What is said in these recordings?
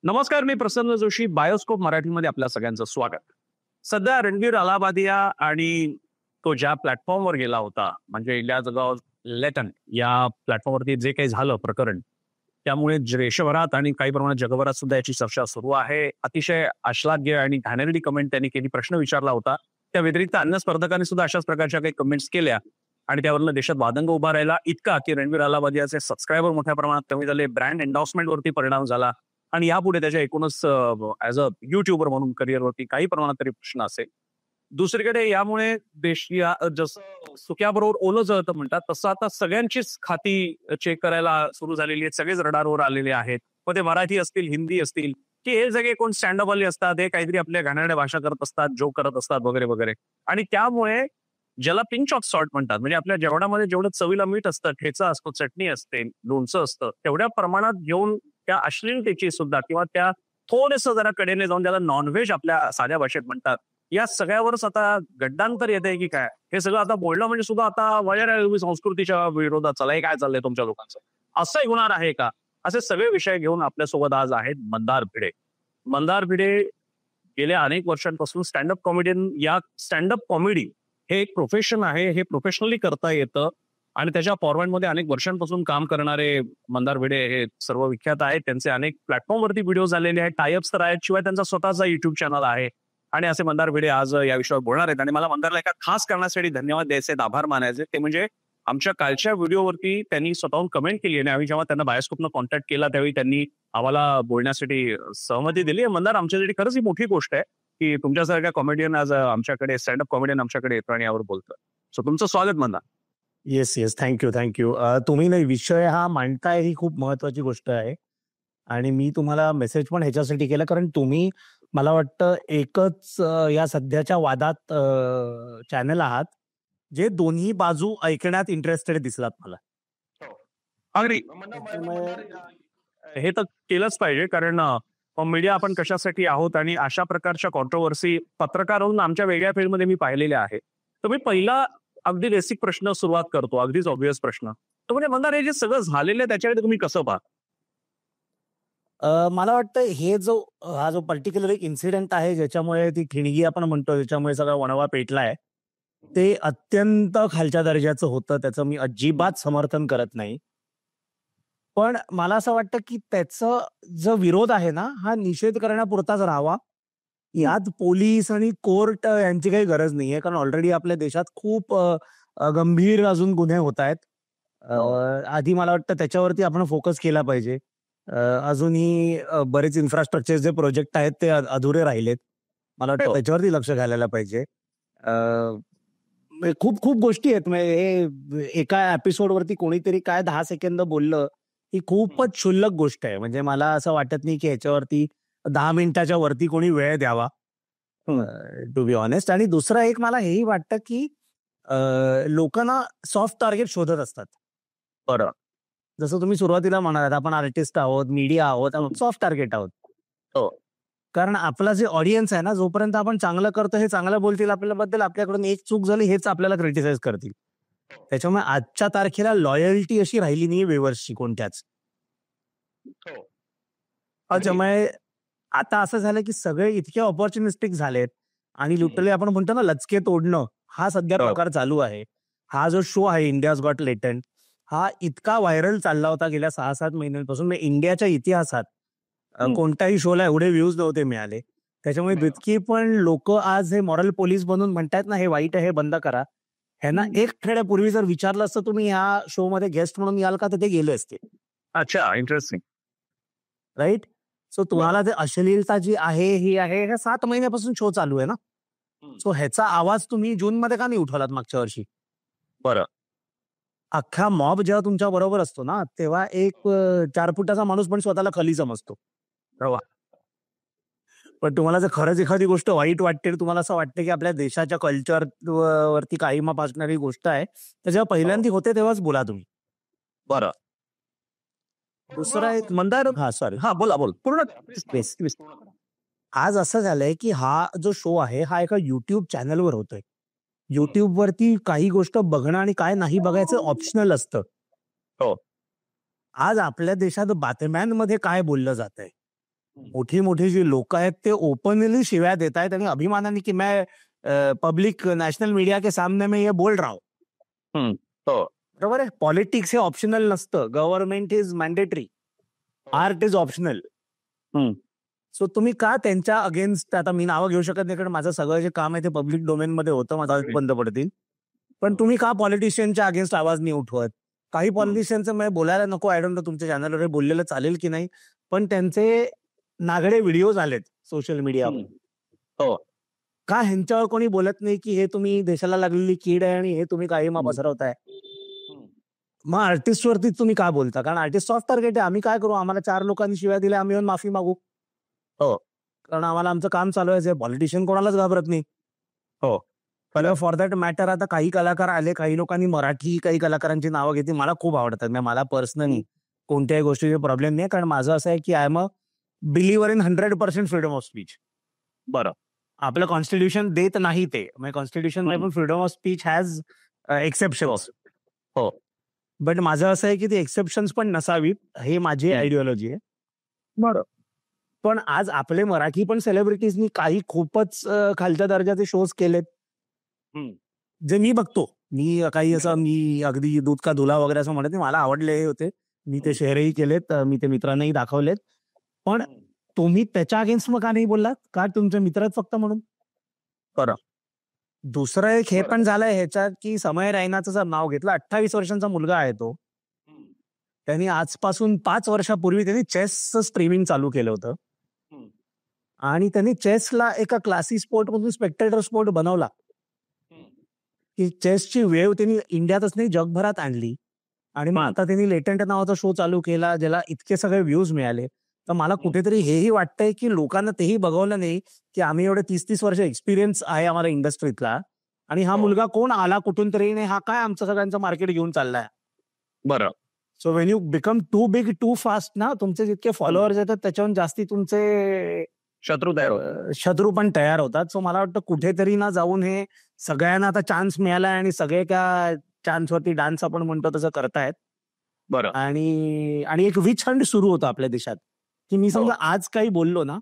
नमस्कार, मी प्रसन्न जोशी. बायोस्कोप मराठीमध्ये आपल्या सगळ्यांचं स्वागत. सध्या रणवीर अलाहाबादिया आणि तो ज्या प्लॅटफॉर्मवर गेला होता, म्हणजे इंडिया जगाव लेटन या प्लॅटफॉर्मवरती जे काही झालं प्रकरण, त्यामुळे देशभरात आणि काही प्रमाणात जगभरात सुद्धा याची चर्चा सुरू आहे. अतिशय आश्लाघ्य आणि घाणेरडी कमेंट त्यांनी केली, प्रश्न विचारला होता. त्या व्यतिरिक्त अन्य स्पर्धकांनी सुद्धा अशाच प्रकारच्या काही कमेंट्स केल्या आणि त्यावरनं देशात वादंग उभा राहिला इतका की रणवीर अलाहाबादियाचे सबस्क्रायबर मोठ्या प्रमाणात कमी झाले, ब्रँड एन्डॉर्समेंटवरती परिणाम झाला आणि यापुढे त्याच्या एकूणच ऍज अ युट्यूबर म्हणून करिअरवरती काही प्रमाणात तरी प्रश्न असेल. दुसरीकडे यामुळे देश जसं सुक्याबरोबर ओलं जळतं म्हणतात, तसं आता सगळ्यांचीच खाती चेक करायला सुरू झालेली आहेत. सगळेच रडारवर आलेले आहेत. मग ते मराठी असतील, हिंदी असतील, की हे सगळे कोण स्टँडअप वाले असतात, हे काहीतरी आपल्या घाणेरड्या भाषा करत असतात, जोक करत असतात वगैरे वगैरे. आणि त्यामुळे ज्याला पिंच ऑफ सॉल्ट म्हणतात, म्हणजे आपल्या जेवणामध्ये जेवढं चवीला मीठ असतं, ठेचा असतो, चटणी असते, लोणचं असतं, तेवढ्या प्रमाणात घेऊन त्या अश्लीलतेची सुद्धा किंवा त्या थोडंसं जरा कडेने जाऊन ज्याला नॉनव्हेज आपल्या साध्या भाषेत म्हणतात, या सगळ्यावरच आता गड्डांतर येते की काय, हे सगळं आता बोलणं म्हणजे सुद्धा आता वगैरे संस्कृतीच्या विरोधात चाललंय. हे काय चाललंय तुमच्या लोकांचं, असं होणार आहे का? असे सगळे विषय घेऊन आपल्यासोबत आज आहेत मंदार भिडे. मंदार भिडे गेल्या अनेक वर्षांपासून स्टँडअप कॉमेडियन, या स्टँडअप कॉमेडी हे एक प्रोफेशन आहे, हे प्रोफेशनली करता येतं आणि त्याच्या फॉर्मॅटमध्ये अनेक वर्षांपासून काम करणारे मंदार भिडे हे सर्व विख्यात आहेत. त्यांचे अनेक प्लॅटफॉर्मवरती व्हिडिओ झालेले आहेत, टायअप्स तर आहेत, शिवाय त्यांचा स्वतःचा युट्यूब चॅनल आहे. आणि असे मंदार भिडे आज या विषयावर बोलणार आहेत आणि मला मंदारला एका खास कारणासाठी धन्यवाद द्यायचे, आभार मानायचे. ते म्हणजे आमच्या कालच्या व्हिडिओवरती त्यांनी स्वतःहून कमेंट केली आणि आम्ही जेव्हा त्यांना बायोस्कोपनं कॉन्टॅक्ट केला त्यावेळी त्यांनी आम्हाला बोलण्यासाठी सहमती दिली. मंदार, आमच्यासाठी खरंच ही मोठी गोष्ट आहे की तुमच्यासारख्या कॉमेडियन आज आमच्याकडे, स्टँडअप कॉमेडियन आमच्याकडे येतो आणि यावर बोलतोय. सो तुमचं स्वागत Mandar. Yes yes, thank you thank you. तुम्ही नाही विषय हा मांडताय, ही खूप महत्वाची गोष्ट आहे. आणि मी तुम्हाला मेसेज पण ह्याच्यासाठी केला कारण तुम्ही, मला वाटतं, एकच या सध्याच्या वादात चॅनल आहात जे दोन्ही बाजू ऐकण्यात इंटरेस्टेड दिसलात मला. अगदी हे तर केलंच पाहिजे, कारण मीडिया आपण कशासाठी आहोत आणि अशा प्रकारच्या कॉन्ट्रोवर्सी पत्रकार होऊन आमच्या वेगळ्या फील्डमध्ये मी पाहिलेल्या आहे. तर मी पहिला अगदी बेसिक प्रश्न सुरुवात करतो, अगदीच ऑब्व्हियस प्रश्न. तर म्हणजे मंदार, हे जे सगळं झालेलं आहे त्याच्याकडे तुम्ही कसं पाहता? मला वाटतं हा जो पर्टिक्युलर एक इन्सिडेंट आहे ज्याच्यामुळे ती ठिणगी आपण म्हणतो, ज्याच्यामुळे सगळा वणवा पेटलाय, ते अत्यंत खालच्या दर्जाचं होतं. त्याचं मी अजिबात समर्थन करत नाही. पण मला असं वाटतं की त्याचा जो विरोध आहे ना, हा निषेध करण्यापुरताच राहावा. यात पोलीस आणि कोर्ट यांची काही गरज नाहीये, कारण ऑलरेडी आपल्या देशात खूप गंभीर अजून गुन्हे होत आहेत. आधी मला वाटतं त्याच्यावरती आपण फोकस केला पाहिजे. अजूनही बरेच इन्फ्रास्ट्रक्चर जे प्रोजेक्ट आहेत ते अधुरे राहिलेत. मला वाटतं त्याच्यावरती लक्ष घालायला पाहिजे. खूप खूप गोष्टी आहेत. म्हणजे एका एपिसोडवरती कोणीतरी काय 10 सेकंद बोललं, ही खूपच क्षुल्लक गोष्ट आहे. म्हणजे मला असं वाटत नाही की ह्याच्यावरती 10 मिनिटाच्या वरती कोणी वेळ द्यावा, टू बी ऑनेस्ट. आणि दुसरं एक मला हेही वाटतं की लोकांना सॉफ्ट टार्गेट शोधत असतात. बरं, जसं तुम्ही सुरुवातीला म्हणालात, आपण आर्टिस्ट आहोत, मीडिया आहोत, आपण सॉफ्ट टार्गेट आहोत. हो. कारण आपला जे ऑडियन्स आहे ना, जोपर्यंत आपण चांगलं करतो, हे चांगलं बोलतील आपल्याबद्दल, आपल्याकडून एक चूक झाली हेच आपल्याला क्रिटिसाइज करतील. त्याच्यामुळे आजच्या तारखेला लॉयल्टी अशी राहिली नाही व्ह्युअर्सची कोणत्याच. त्याच्यामुळे आता असं झालं की सगळे इतके ऑपॉर्च्युनिस्टिक झालेत आणि लिटरली आपण म्हणतो ना, लचके तोडणं, हा सध्या प्रकार चालू आहे. हा जो शो आहे इंडियाज गॉट लेटंट, हा इतका व्हायरल चालला होता गेल्या 6-7 महिन्यांपासून. म्हणजे इंडियाच्या इतिहासात कोणत्याही शोला एवढे व्ह्यूज नव्हते मिळाले. त्याच्यामुळे जितकी पण लोक आज हे मॉरल पोलीस बनून म्हणतात ना, हे वाईट आहे, हे बंद करा, ह्यांना एक आठवड्यापूर्वी जर विचारलं असतं तुम्ही ह्या शो मध्ये गेस्ट म्हणून याल का, तर ते गेले असते. अच्छा, इंटरेस्टिंग. राईट. सो तुम्हाला ते अश्लीलता जी आहे ही आहे, ह्या 7 महिन्यापासून शो चालू आहे ना. सो ह्याचा आवाज तुम्ही जून मध्ये का नाही उठवलात मागच्या वर्षी? बरं, अख्खा मॉब जेव्हा तुमच्या बरोबर असतो ना, तेव्हा एक 4 फुटाचा माणूस पण स्वतःला खली समजतो. पण तुम्हाला जर खरंच एखादी गोष्ट वाईट वाटते, तुम्हाला असं वाटतं की आपल्या देशाच्या कल्चर वरती काही माप असणारी गोष्ट आहे, तर जेव्हा पहिल्यांदा होते तेव्हाच बोला तुम्ही. बरं. दुसरा एक मंदार, सॉरी, बोला पूर्ण. आज असं झालंय की हा जो शो आहे हा एका युट्यूब चॅनलवर होतोय. युट्यूबवरती काही गोष्ट बघणं आणि काय नाही बघायचं ऑप्शनल असतं. हो. आज आपल्या देशात बातम्यांमध्ये काय बोललं जातंय, मोठी मोठी जी लोक आहेत ते ओपनली शिव्या देत आहेत आणि अभिमानाने की मैं पब्लिक नॅशनल मीडिया के सामने में ये बोल रहा हूं. हो. बरोबर आहे. पॉलिटिक्स हे ऑप्शनल नसतं. Government is mandatory. Art is optional. So तुम्ही का त्यांच्या अगेन्स्ट, आता मी नावं घेऊ शकत नाही कारण माझं सगळं जे काम आहे ते पब्लिक डोमेन मध्ये होतं, माझं बंद पडतील. पण तुम्ही का पॉलिटिशियनच्या अगेन्स्ट आवाज नाही उठवत? काही पॉलिटिशियनचं मी बोलायला नको, आय डोंट नो तुमच्या चॅनलवर बोललेलं चालेल की नाही, पण त्यांचे नागडे व्हिडिओज आलेत सोशल मीडियावर. हो. का ह्यांच्यावर कोणी बोलत नाही की हे तुम्ही देशाला लागलेली कीड आहे आणि हे तुम्ही काही मग पसरवताय? मग आर्टिस्ट वरती तुम्ही का बोलता? कारण आर्टिस्ट सॉफ्ट टार्गेट आहे. आम्ही काय करू? आम्हाला 4 लोकांनी शिव्या दिल्या, आम्ही येऊन माफी मागू? हो. कारण आम्हाला आमचं काम चालू आहे. पॉलिटिशियन कोणालाच घाबरत नाही. हो. पण फॉर दॅट मॅटर आता काही कलाकार आले, काही लोकांनी मराठी काही कलाकारांची नावं घेतली, मला खूप आवडतात. मला पर्सनली कोणत्याही गोष्टीचे प्रॉब्लेम नाही, कारण माझं असं आहे की I am a believer in 100% freedom of speech. बरं. आपलं कॉन्स्टिट्यूशन देत नाही ते. कॉन्स्टिट्यूशन मध्ये पण freedom of speech has exceptions. हो. बट माझं असं आहे की ती एक्सेप्शन्स पण नसावीत, हे माझी आयडिओलॉजी आहे. बरं. पण आज आपले मराठी पण सेलिब्रिटीजनी काही खूपच खालच्या दर्जाचे शोज केलेत, जे मी बघतो. मी काही असं मी अगदी दूध का धुला वगैरे असं म्हणत नाही, मला आवडले होते. मी ते शेअरही केलेत, मी ते मित्रांनाही दाखवलेत. पण तुम्ही त्याच्या अगेन्स्ट मग का नाही बोललात? का तुमचे मित्र आहेत फक्त म्हणून? बरं. दुसरं एक हे पण झालंय ह्याच्यात की समय रैनाचं जर नाव घेतलं, 28 वर्षांचा मुलगा आहे तो. त्यांनी आजपासून 5 वर्षापूर्वी त्यांनी चेसचं स्ट्रीमिंग चालू केलं होतं आणि त्यांनी चेसला एका क्लासी स्पोर्ट मधून स्पेक्टेटर स्पोर्ट बनवला. की चेसची वेव त्यांनी इंडियातच नाही जगभरात आणली आणि मग आता त्यांनी लेटंट नावाचा शो चालू केला, ज्याला इतके सगळे व्ह्यूज मिळाले. तर मला कुठेतरी हेही वाटतंय की लोकांना तेही बघवलं नाही की आम्ही एवढे 30-30 वर्ष एक्सपिरियन्स आहे आम्हाला इंडस्ट्रीतला, आणि हा मुलगा कोण आला कुठून तरी, नाही हा काय आमचं सगळ्यांचं मार्केट घेऊन चाललाय. बरं. So when you become too big too fast ना, तुमचे जितके फॉलोअर्स येतात त्याच्याहून जास्ती तुमचे शत्रू पण तयार होतात. सो मला वाटतं कुठेतरी ना जाऊन हे सगळ्यांना आता चान्स मिळाला आणि सगळे त्या चान्सवरती डान्स आपण म्हणतो तसं करतायत. बरं. आणि एक विच हंट सुरू होतं आपल्या देशात की मी समजा आज काही बोललो ना,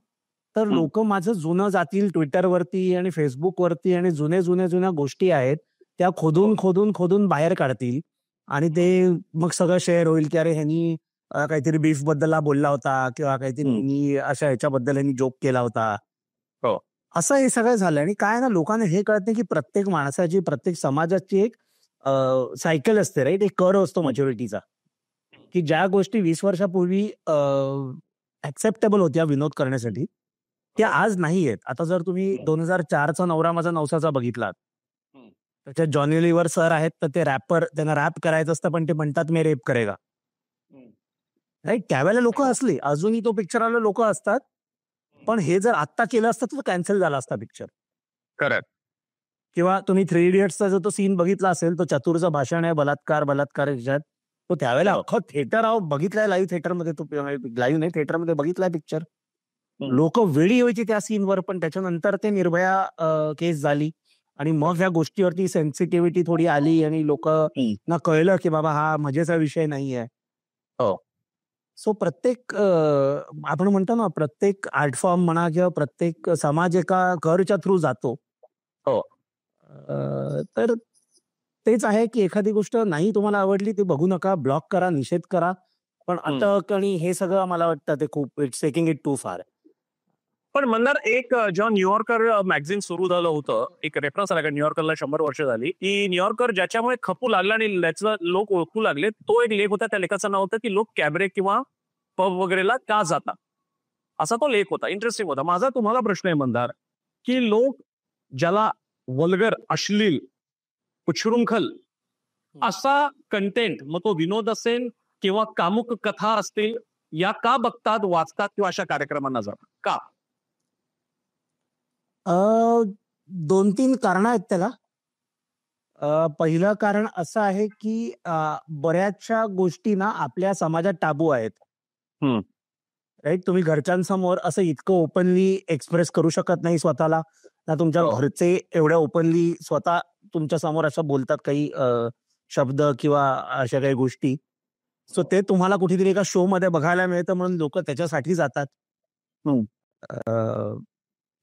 तर लोक माझं जुनं जातील ट्विटरवरती आणि फेसबुकवरती आणि जुन्या गोष्टी आहेत त्या खोदून बाहेर काढतील आणि ते मग सगळं शेअर होईल की अरे ह्यांनी काहीतरी बीफ बद्दल बोलला होता किंवा काहीतरी अशा ह्याच्याबद्दल ह्यांनी जोक केला होता. हो. असं हे सगळं झालं आणि काय ना, लोकांना हे कळत नाही की प्रत्येक माणसाची, प्रत्येक समाजाची एक सायकल असते, राईट? एक कर्व असतो मॅच्युरिटीचा, की ज्या गोष्टी 20 वर्षापूर्वी ऍक्सेप्टेबल होत्या विनोद करण्यासाठी त्या आज नाही आहेत. आता जर तुम्ही 2004चा नवरा माझा नवसाचा बघितलात, त्याच्यात जॉनी लिव्हर सर आहेत, तर ते रॅपर, त्यांना रॅप करायचं असतं पण ते म्हणतात मी रेप करेगा, राईट? त्यावेळेला लोक असली, अजूनही तो पिक्चर आला लोक असतात, पण हे जर आत्ता केलं असतं तर कॅन्सल झाला असता पिक्चर. करेक्ट. किंवा तुम्ही 3 इडियट्सचा जो तो सीन बघितला असेल, तो चतुरचं भाषण आहे बलात्कार ह्याच्यात, तो त्यावेळेला अख्खं थिएटर बघितलाय, लाईव्ह थिएटरमध्ये, तो लाईव्ह नाही थिएटरमध्ये बघितलाय पिक्चर. लोक वेळी व्हायची त्या सीनवर, पण त्याच्यानंतर ते निर्भया केस झाली आणि मग ह्या गोष्टीवरती सेन्सिटिव्हिटी थोडी आली आणि लोक ना कळलं की बाबा हा मजेचा विषय नाहीये. हो. सो प्रत्येक आपण म्हणतो ना, प्रत्येक आर्ट फॉर्म म्हणा किंवा प्रत्येक समाज एका कर्वच्या थ्रू जातो. हो. तर तेच आहे की एखादी गोष्ट नाही तुम्हाला आवडली ती बघू नका, ब्लॉक करा, निषेध करा. पण अटक आणि हे सगळं मला वाटतं ते खूप इट्स टेकिंग इट टू फार. पण मंदार, एक जेव्हा न्यूयॉर्कर मॅगझिन सुरू झालं होतं, एक रेफरन्स आला का न्यूयॉर्करला 100 वर्ष झाली, की न्यूयॉर्कर ज्याच्यामुळे खपू लागला आणि लोक ओळखू लागले, तो एक लेख होता. त्या लेखाचं नाव होतं की लोक कॅबरे किंवा पब वगैरेला का जातात, असा तो लेख होता. इंटरेस्टिंग होता. माझा तुम्हाला प्रश्न आहे मंदार, की लोक ज्याला वल्गर, अश्लील, उच्छृंखल असा कंटेंट, मग तो विनोद असेल किंवा कामुक कथा असतील, या का बघतात, वाचतात किंवा अशा कार्यक्रमांना जातात का? 2-3 कारण आहेत त्याला. पहिलं कारण असं आहे की बऱ्याचशा गोष्टी ना आपल्या समाजात टाबू आहेत, राईट? तुम्ही घरच्यांसमोर असं इतकं ओपनली एक्सप्रेस करू शकत नाही स्वतःला ना, तुमच्या घरचे एवढ्या ओपनली स्वतः तुमच्या समोर असं बोलतात काही शब्द किंवा अशा काही गोष्टी. सो ते तुम्हाला कुठेतरी एका शो मध्ये बघायला मिळतं म्हणून लोक त्याच्यासाठी जातात. हम्म.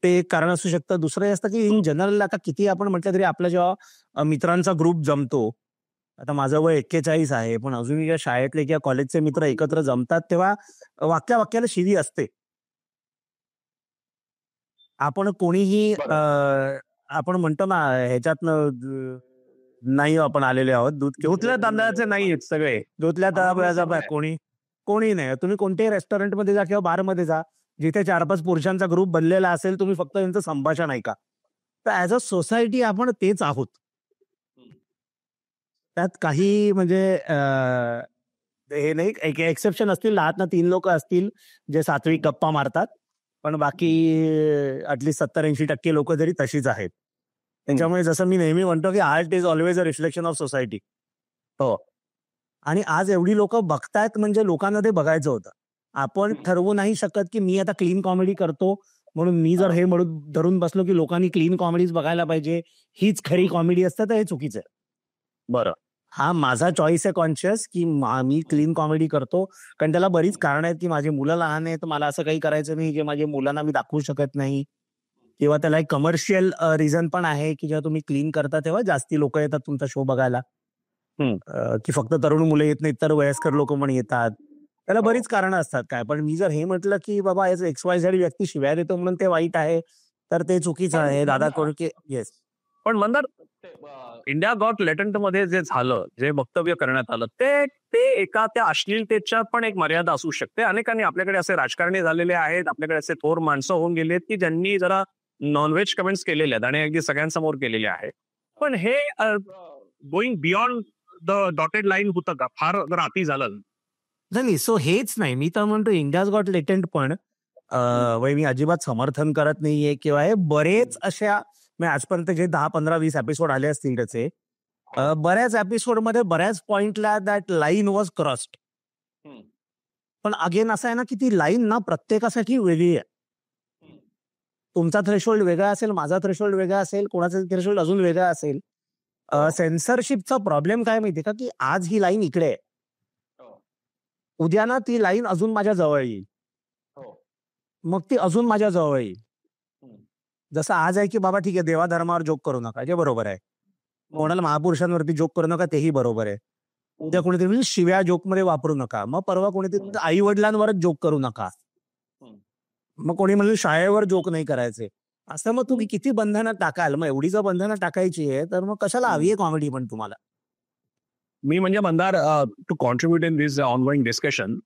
ते एक कारण असू शकतं. दुसरं हे असतं की इन जनरल आता किती आपण म्हटलं तरी आपला जेव्हा मित्रांचा ग्रुप जमतो, आता माझं वय 41 आहे, पण अजूनही जेव्हा शाळेतले किंवा कॉलेजचे मित्र एकत्र जमतात तेव्हा वाक्या वाक्याला शिवी असते. आपण कोणीही आपण म्हणतो ना ह्याच्यातनं नाही आपण आलेले आहोत दूध घेऊन. धुतल्या तांदळाचे नाही आहेत सगळे. धुतल्या तांदळाचा आहे. कोणी नाही. तुम्ही कोणत्याही रेस्टॉरंटमध्ये जा किंवा बारमध्ये जा, जिथे 4-5 पुरुषांचा ग्रुप बनलेला असेल, तुम्ही फक्त त्यांचं संभाषण ऐका. तर ॲज अ सोसायटी आपण तेच आहोत. त्यात काही म्हणजे हे नाही, एक एक्सेप्शन असतील, 10 लोक असतील जे सात्विक गप्पा मारतात. पण बाकी ॲटलीस्ट 70-80% लोक तरी तशीच आहेत. त्याच्यामुळे जसं मी नेहमी म्हणतो की art is always a reflection of society. हो. आणि आज एवढी लोक बघतायत म्हणजे लोकांना ते बघायचं होतं. आपण ठरवू नाही शकत की मी आता क्लीन कॉमेडी करतो म्हणून मी जर हे म्हणून धरून बसलो की लोकांनी क्लीन कॉमेडीज बघायला पाहिजे, हीच खरी कॉमेडी असते, तर हे चुकीचं आहे. बरं. हा माझा चॉईस आहे कॉन्शियस की मी क्लीन कॉमेडी करतो. कारण त्याला बरीच कारण आहेत की माझी मुलं लहान आहेत, तर मला असं काही करायचं नाही जे माझ्या मुलांना मी दाखवू शकत नाही. किंवा त्याला एक कमर्शियल रिझन पण आहे की जेव्हा तुम्ही क्लीन करता तेव्हा जास्ती लोक येतात तुमचा शो बघायला. की फक्त तरुण मुलं येत नाहीत तर वयस्कर लोक पण येतात. त्याला बरीच कारणं असतात काय. पण मी जर हे म्हटलं की बाबा XYZ व्यक्ती शिव्या देतो म्हणून ते वाईट आहे, तर ते चुकीचं आहे. दादा कोळके येस. पण मंदार, इंडिया गॉट लेटंट मध्ये जे झालं, जे वक्तव्य करण्यात आलं, ते ते एका त्या अश्लीलतेच्या पण एक मर्यादा असू शकते. अनेकांनी आपल्याकडे असे राजकारणी झालेले आहेत, आपल्याकडे असे थोर माणसं होऊन गेले आहेत की ज्यांनी जरा नॉनव्हेज कमेंट्स केलेले आहेत आणि अगदी सगळ्यांसमोर केलेले आहेत. पण हे going beyond the dotted line होतं का? फार जर अति झालं. नाही, सो हेच नाही. मी तर म्हणतो इंडियाज गॉट लेटंट पण मी अजिबात समर्थन करत नाहीये किंवा हे बरेच अशा आजपर्यंत जे 10, 15, 20 एपिसोड आले असतील त्याचे बऱ्याच एपिसोडमध्ये बऱ्याच पॉइंटला दॅट लाईन वॉज क्रॉस्ड. पण अगेन असं आहे ना की ती लाईन ना प्रत्येकासाठी वेगळी आहे. तुमचा थ्रेशोल्ड वेगळा असेल, माझा थ्रेशोल्ड वेगळा असेल, कोणाचा थ्रेशोल्ड अजून वेगळा असेल. सेन्सरशिपचा प्रॉब्लेम काय माहितीये का की आज ही लाईन इकडे आहे, उद्या ना ती लाईन अजून माझ्या जवळ येईल, मग ती अजून माझ्या जवळ येईल. जसं आज आहे की बाबा ठीक आहे देवाधर्मावर जोक करू नका, जे बरोबर आहे. कोणाला महापुरुषांवरती जोक करू नका, तेही बरोबर आहे. उद्या कोणीतरी म्हणेल शिव्या जोकमध्ये वापरू नका, मग परवा कोणीतरी आई वडिलांवरच जोक करू नका, मग कोणी म्हणेल शाळेवर जोक नाही करायचे. असं मग तुम्ही किती बंधनं टाकाल? मग एवढी जर बंधनं टाकायची आहे तर मग कशाला हवी आहे कॉमेडी पण तुम्हाला? मी म्हणजे Mandar, to contribute in this ongoing discussion,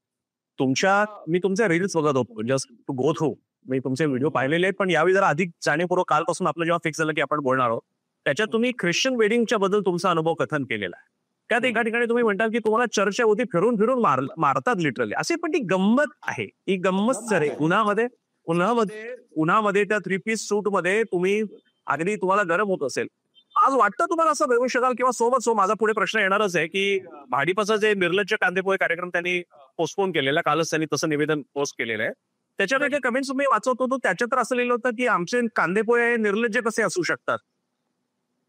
मी तुमचे रील्स बघत होतो, जस्ट टू गो थ्रू. मी तुमचे व्हिडिओ पाहिलेले आहेत, पण यावेळी जरा अधिक जाणीवपूर्वक कालपासून आपलं जेव्हा फिक्स झालं की आपण बोलणार आहोत, त्याच्यात तुम्ही ख्रिश्चन वेडिंगच्या बद्दल तुमचा अनुभव कथन केलेला आहे. त्यात एका ठिकाणी तुम्ही म्हणतात की तुम्हाला चर्चच्या होती फिरून फिरून मारतात लिटरली असे. पण ती गंमत आहे, ही गंमत सर आहे. उन्हामध्ये त्या 3 पीस सूट मध्ये तुम्ही अगदी तुम्हाला गरम होत असेल. आज वाटतं तुम्हाला असं बघू शकाल किंवा सोबत माझा पुढे प्रश्न येणारच आहे की भाडीपाचा जे निर्लज्ज कांदेपोहे कार्यक्रम त्यांनी पोस्टपोन केलेला, कालच त्यांनी तसं निवेदन पोस्ट केलेलं आहे. त्याच्यावर काही कमेंट्स मी वाचवत होतो, त्याच्यात तर असं लिहिलं होतं की आमचे कांदेपोहे निर्लज्ज कसे असू शकतात.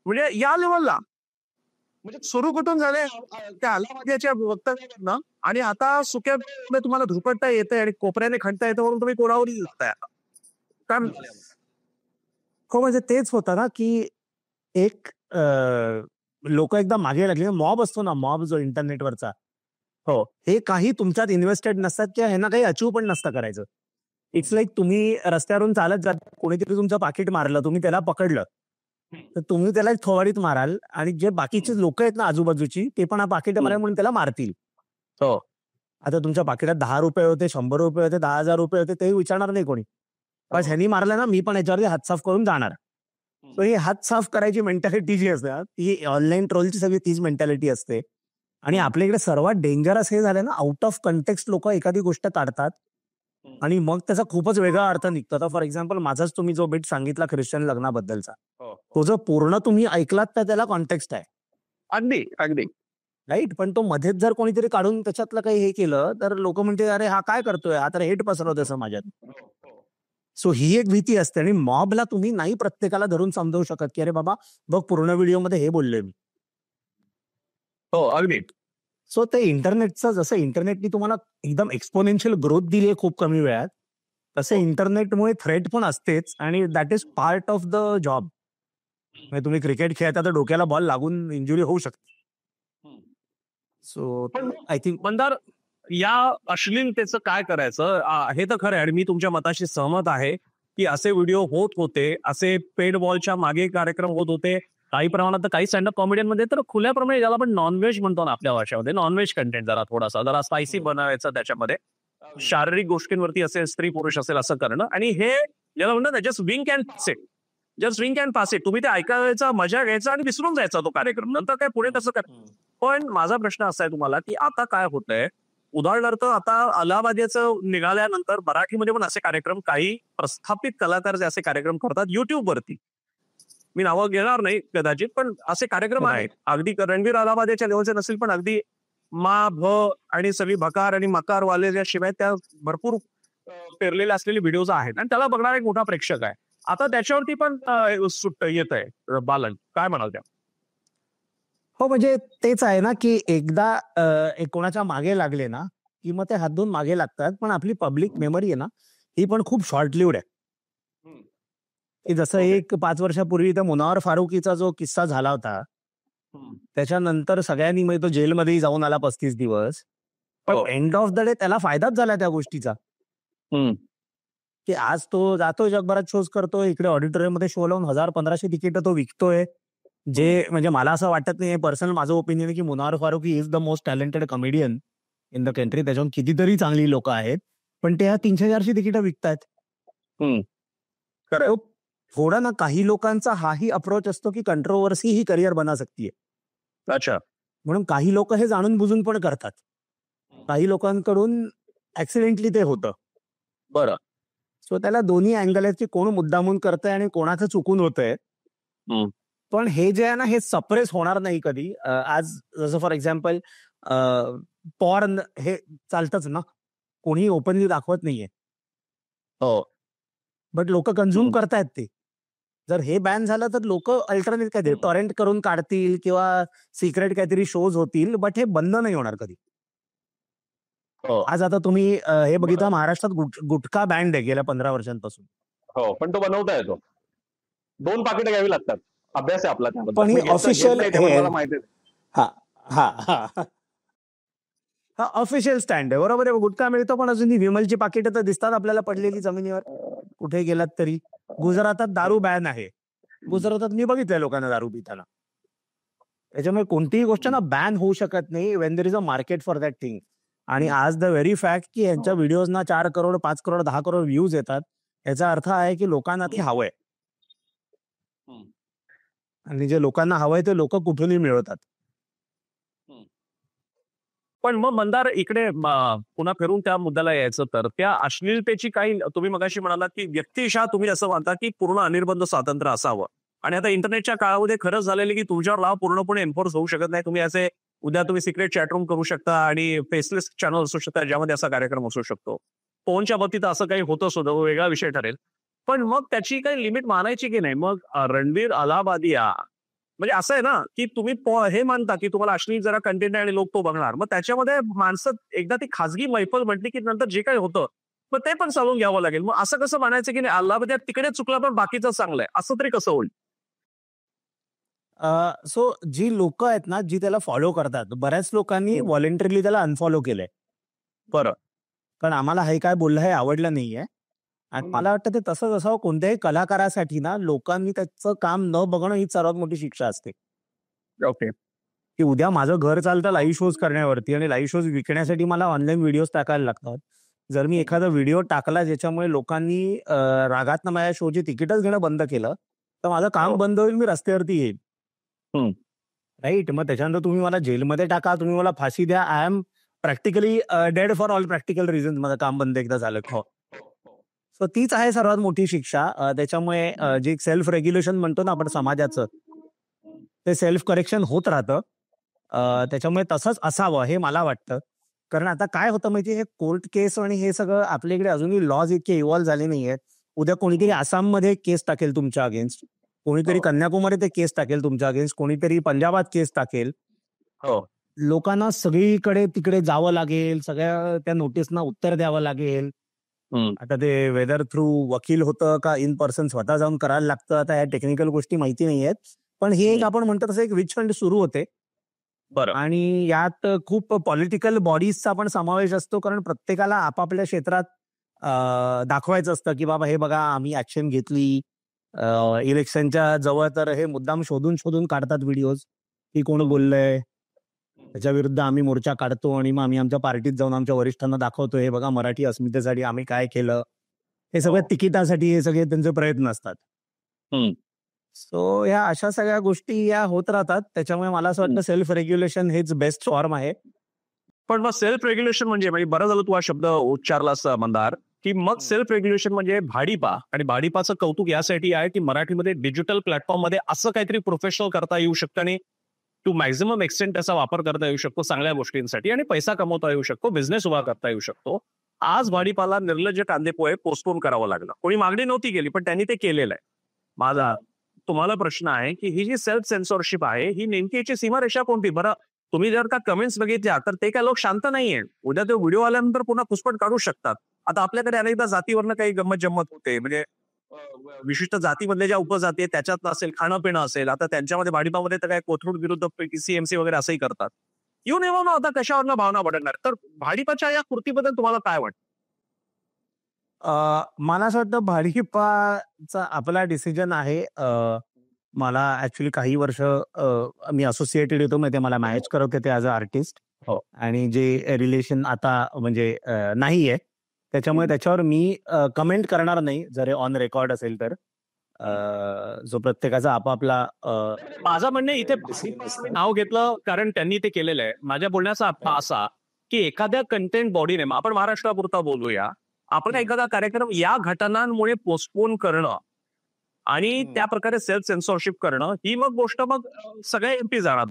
म्हणजे या लेवलला म्हणजे सुरू कुठून झाले त्या अलाहाबादियाच्या वक्तव्यावरनं, आणि आता सुक्या तुम्हाला धुपटता येते आणि कोपऱ्याने खणता येतं म्हणून तुम्ही कोणावरही जाताय आता. काय म्हणताय? हो, म्हणजे तेच होतं ना की एक लोक एकदा मागे लागले. मॉब असतो ना, मॉब जो इंटरनेटवरचा, हो, हे काही तुमच्यात इन्व्हेस्टेड नसतात किंवा ह्यांना काही अचीव पण नसतं करायचं. इट्स लाईक तुम्ही रस्त्यावरून चालत जात, कोणीतरी तुमचं पाकिट मारलं, तुम्ही त्याला पकडलं, तर तुम्ही त्याला एक थोवाडीत माराल आणि जे बाकीचे लोक आहेत ना आजूबाजूची, ते पण हा पाकिट मारेल म्हणून त्याला मारतील. हो. आता तुमच्या पाकिटात ₹10 होते, ₹100 होते, ₹10,000 होते, ते विचारणार नाही कोणी. बस ह्यांनी मारलं ना, मी पण याच्यावरती हात साफ करून जाणार. तर ही हात साफ करायची मेंटॅलिटी जी असते ना, ती ऑनलाईन ट्रोलची सगळी तीच मेंटॅलिटी असते. आणि आपल्या इकडे सर्वात डेंजरस हे झालं ना, आउट ऑफ कंटेक्स्ट लोक एखादी गोष्ट काढतात आणि मग त्याचा खूपच वेगळा अर्थ निघतो. आता फॉर एक्झाम्पल माझाच तुम्ही जो बिट सांगितला ख्रिश्चन लग्नाबद्दलचा, तो जर पूर्ण तुम्ही ऐकलात तर त्याला कॉन्टेक्स्ट आहे. अगदी अगदी राईट. पण तो मध्येच जर कोणीतरी काढून त्याच्यातलं काही हे केलं तर लोक म्हणते अरे हा काय करतोय, हा तर हेट पसरवतोय समाजात. सो ही एक भीती असते. आणि मॉबला तुम्ही नाही प्रत्येकाला धरून समजावू शकत की अरे बाबा बघ पूर्ण व्हिडिओमध्ये हे बोललोय मी. हो अगदी. सो ते इंटरनेटचं, जसं इंटरनेटनी तुम्हाला एकदम एक्सपोनेन्शियल ग्रोथ दिली आहे खूप कमी वेळात, तसे इंटरनेटमुळे थ्रेट पण असतेच आणि that is part of the job. म्हणजे तुम्ही क्रिकेट खेळता तर डोक्याला बॉल लागून इंजुरी होऊ शकते. सो पण आय थिंक मंदार, या अश्लीलतेचं काय करायचं? हे तर खरं आहे आणि मी तुमच्या मताशी सहमत आहे की असे व्हिडिओ होत होते, असे पेड बॉलच्या मागे कार्यक्रम होत होते. काही प्रमाणात तर काही स्टँडअप कॉमेडियनमध्ये तर खुल्याप्रमाणे ज्याला आपण नॉनव्हेज म्हणतो ना आपल्या भाषेमध्ये, नॉनव्हेज कंटेंट जरा स्पायसी बनवायचं त्याच्यामध्ये, शारीरिक गोष्टींवरती असेल, स्त्री पुरुष असेल असं करणं. आणि हे ज्याला म्हणतात ना just wink and pass it, just wink and pass it. तुम्ही ते ऐकायचा, मजा घ्यायचा आणि विसरून जायचा तो कार्यक्रम. नंतर काय पुढे तसं कर. पण माझा प्रश्न असा आहे तुम्हाला की आता काय होतंय, उदाहरणार्थ आता अलाहाबादीचं निघाल्यानंतर मराठीमध्ये पण असे कार्यक्रम, काही प्रस्थापित कलाकार जे असे कार्यक्रम करतात युट्यूबवरती, मी नावं घेणार नाही कदाचित, पण असे कार्यक्रम आहेत. अगदी रणवीर अलाहाबादीच्या लेवलचे नसेल पण अगदी मा भ आणि सगळी भकार आणि मकारवाले ज्या शिवाय त्या भरपूर पेरलेले असलेले व्हिडिओज आहेत आणि त्याला बघणारा एक मोठा प्रेक्षक आहे. आता त्याच्यावरती पण सुट येत आहे बालन, काय म्हणाल त्या? हो, म्हणजे तेच आहे ना, की एकदा कोणाच्या मागे लागले ना, की मग ते हात धुवून मागे लागतात. पण आपली पब्लिक मेमरी आहे ना, ही पण खूप शॉर्ट लिव्ड आहे. की जसं एक 5 वर्षापूर्वी त्या मुनावर फारुकीचा जो किस्सा झाला होता, त्याच्यानंतर सगळ्यांनी म्हणजे तो जेलमध्येही जाऊन आला 35 दिवस. पण एंड ऑफ द डे त्याला फायदाच झाला त्या गोष्टीचा. की आज तो जातोय जगभरात शोज करतोय, इकडे ऑडिटोरियममध्ये शो लावून 1000-1500 तिकीट तो विकतोय. जे म्हणजे मला असं वाटत नाही, पर्सनल माझं ओपिनियन आहे की Munawar Faruqui is the most talented comedian in the country. त्याच्याहून कितीतरी चांगली लोक आहेत, पण ते 300-400 तिकीटं विकतायत. खरं थोडा ना, काही लोकांचा हाही अप्रोच असतो की कंट्रोवर्सी ही करिअर बना सकती है. अच्छा. म्हणून काही लोक हे जाणून बुजून पण करतात. काही लोकांकडून ऍक्सिडेंटली ते होतं. बरं. सो त्याला दोन्ही अँगल आहेत की कोण मुद्दामून करतंय आणि कोणाचं चुकून होतंय. पण हे जे आहे ना, हे सप्रेस होणार नाही कधी. आज जसं फॉर एक्झाम्पल पॉर्न हे चालतंच ना, कोणी ओपनली दाखवत नाहीये. हो. बट लोक कन्झ्युम करतायत ते. जर हे बॅन झालं तर लोक अल्टरनेट काहीतरी टॉरेंट करून काढतील किंवा सिक्रेट काहीतरी शोज होतील, बट हे बंद नाही होणार कधी. आज आता तुम्ही हे बघितलं, महाराष्ट्रात गुटखा बँड आहे गेल्या 15 वर्षांपासून. हो, पण तो बनवता येतो. 2 पाकिटं घ्यावी लागतात. अभ्यास आहे आपला त्याबद्दल. पण ही ऑफिशियल मला माहिती आहे. हा ऑफिशियल स्टँड आहे, बरोबर आहे. गुटखा मिळतो, पण अजून ही विमलची पाकिटं तर दिसतात आपल्याला पडलेली जमिनीवर कुठे गेलात तरी. गुजरातात दारू बॅन आहे. गुजरातात मी बघितलंय लोकांना दारू पिताना. त्याच्यामुळे कोणतीही गोष्ट ना बॅन होऊ शकत नाही when there is a market for that thing. आणि आज द व्हेरी फॅक्ट की यांच्या व्हिडिओजना 4 करोड 5 करोड 10 करोड व्ह्यूज येतात, याचा अर्थ आहे की लोकांना ते हवंय. आणि जे लोकांना हवंय ते लोक कुठूनही मिळवतात. पण मग मंदार, इकडे पुन्हा फिरून त्या मुद्द्याला यायचं तर त्या अश्लीलतेची काही, तुम्ही मगाशी म्हणालात की व्यक्तिशः तुम्ही असं मानता की पूर्ण अनिर्बंध स्वातंत्र्य असावं. आणि आता इंटरनेटच्या काळामध्ये खरंच झालेलं की तुमच्यावर लाव पूर्णपणे एन्फोर्स होऊ शकत नाही. तुम्ही असे उद्या तुम्ही सिक्रेट चॅटरूम करू शकता आणि फेसलेस चॅनल असू शकतात ज्यामध्ये असा कार्यक्रम असू शकतो. फोनच्या बाबतीत असं काही होतं सुद्धा, वेगळा विषय ठरेल. पण मग त्याची काही लिमिट मानायची की नाही? मग रणवीर अलाहाबादिया म्हणजे असं आहे ना की तुम्ही हे मानता की तुम्हाला अश्लील जरा कंटेंट आहे आणि लोक तो बघणार, मग त्याच्यामध्ये माणसं एकदा ती खासगी मैफल म्हटली की नंतर जे काही होतं मग ते पण चालून घ्यावं लागेल. मग असं कसं मानायचं की नाही अलाहाबादिया तिकडे चुकला पण बाकीचं चांगलंय, असं तरी कसं होईल? सो जी लोक आहेत ना, जी त्याला फॉलो करतात, बऱ्याच लोकांनी व्हॉलेंटरीली त्याला अनफॉलो केलंय. बरं. कारण आम्हाला हे काय बोललं हे आवडलं नाहीये. आणि मला वाटतं ते तसंच असावं. कोणत्याही कलाकारासाठी ना लोकांनी त्याचं काम न बघणं ही सर्वात मोठी शिक्षा असते. ओके. की उद्या माझं घर चालतं लाईव्ह शोज करण्यावरती आणि लाईव्ह शोज विकण्यासाठी मला ऑनलाईन व्हिडिओज टाकायला लागतात. जर मी एखादा व्हिडिओ टाकला ज्याच्यामुळे लोकांनी रागातनं माझ्या शोची तिकीटच घेणं बंद केलं, तर माझं काम बंद होईल, मी रस्त्यावरती येईल. राईट. मग त्याच्यानंतर तुम्ही मला जेलमध्ये टाका, तुम्ही मला फाशी द्या, I am practically dead for all practical reason. माझं काम बंद एकदा झालं. सो तीच आहे सर्वात मोठी शिक्षा. त्याच्यामुळे जे सेल्फ रेग्युलेशन म्हणतो ना आपण समाजाचं, ते सेल्फ करेक्शन होत राहतं. त्याच्यामुळे तसंच असावं हे मला वाटतं. कारण आता काय होतं माहिती, हे कोर्ट केस आणि हे सगळं आपल्या इकडे अजूनही लॉज इतके इव्हॉल्व्ह झाले नाहीयेत. उद्या कोणीतरी आसाममध्ये केस टाकेल तुमच्या अगेन्स्ट, कोणीतरी कन्याकुमारीत केस टाकेल तुमच्या अगेन्स्ट, कोणीतरी पंजाबात केस टाकेल. लोकांना सगळीकडे तिकडे जावं लागेल, सगळ्या त्या नोटीसना उत्तर द्यावं लागेल. हम्म. आता ते वेदर थ्रू वकील होतं का इन पर्सन स्वतः जाऊन करायला लागतं, आता ह्या टेक्निकल गोष्टी माहिती नाही आहेत. पण हे एक आपण म्हणतो तसं एक विच फंड सुरू होते बरं. आणि यात खूप पॉलिटिकल बॉडीजचा पण समावेश असतो, कारण प्रत्येकाला आपापल्या क्षेत्रात दाखवायचं असतं की बाबा हे बघा आम्ही ऍक्शन घेतली. इलेक्शनच्या जवळ तर हे मुद्दाम शोधून शोधून काढतात व्हिडिओज की कोण बोललंय, त्याच्या विरुद्ध आम्ही मोर्चा काढतो आणि मग आम्ही आमच्या पार्टीत जाऊन आमच्या वरिष्ठांना दाखवतो हे बघा मराठी अस्मितेसाठी आम्ही काय केलं. हे सगळं तिकिटासाठी हे सगळे त्यांचे प्रयत्न असतात. हम्म. सो ह्या अशा सगळ्या गोष्टी या होत राहतात. त्याच्यामुळे मला असं वाटतं सेल्फ रेग्युलेशन हेच बेस्ट फॉर्म आहे. पण मग सेल्फ रेग्युलेशन म्हणजे बरं झालं तू हा शब्द उच्चारलास मंदार, की मग सेल्फ रेग्युलेशन म्हणजे भाडीपा, आणि भाडीपाचं कौतुक यासाठी आहे की मराठीमध्ये डिजिटल प्लॅटफॉर्म मध्ये असं काहीतरी प्रोफेशनल करता येऊ शकतं आणि टू मॅक्झिमम एक्सटेंट त्याचा वापर करता येऊ शकतो चांगल्या गोष्टींसाठी आणि पैसा कमवता येऊ शकतो, बिझनेस उभा करता येऊ शकतो. आज भाडीपाला निर्लज्ज कांदेपोहे पोस्टपोन करावं लागलं. कोणी मागणी नव्हती केली पण त्यांनी ते केलेलं आहे. माझा तुम्हाला प्रश्न आहे की ही जी सेल्फ सेन्सॉरशिप आहे ही नेमकी याची सीमारेषा कोणती? बरं, तुम्ही जर का कमेंट्स बघितल्या तर ते काय लोक शांत नाहीये. उद्या ते व्हिडिओ आल्यानंतर पुन्हा खुसपट काढू शकतात. आता आपल्याकडे अनेकदा जातीवरनं काही गंमत जम्मत होते, म्हणजे विशिष्ट जातीमधले ज्या उपजाती आहेत त्याच्यात असेल, खाणं पिणं असेल. आता त्यांच्यामध्ये भाडीपामध्ये तर काय कोथरूड विरुद्ध पीसीएमसी वगैरे असंही करतात. यू नेव्हर नो आता कशावरनं भावना भडकणार. तर भाडीपाच्या या कृतीबद्दल तुम्हाला काय वाटतं? मला असं वाटतं भाडीपाचा आपला डिसिजन आहे. मला ऍक्च्युली काही वर्ष मी असोसिएटेड होतो, म्हणजे मला मॅनेज करत होते ॲज अ आर्टिस्ट. हो. आणि जे रिलेशन आता म्हणजे नाहीये, त्याच्यामुळे त्याच्यावर मी कमेंट करणार नाही जर ऑन रेकॉर्ड असेल तर. जो प्रत्येकाचा आपापला माझं म्हणणं इथे भाडीपाचं नाव घेतलं कारण त्यांनी ते केलेलं आहे. माझ्या बोलण्याचा अर्थ असा की एखाद्या कंटेंट बॉडीने, आपण महाराष्ट्रापुरता बोलूया, आपण एखादा कार्यक्रम या घटनांमुळे पोस्टपोन करणं आणि त्या प्रकारे सेल्फ सेन्सॉरशिप करणं ही मग गोष्ट सगळ्या एमपी जाणार.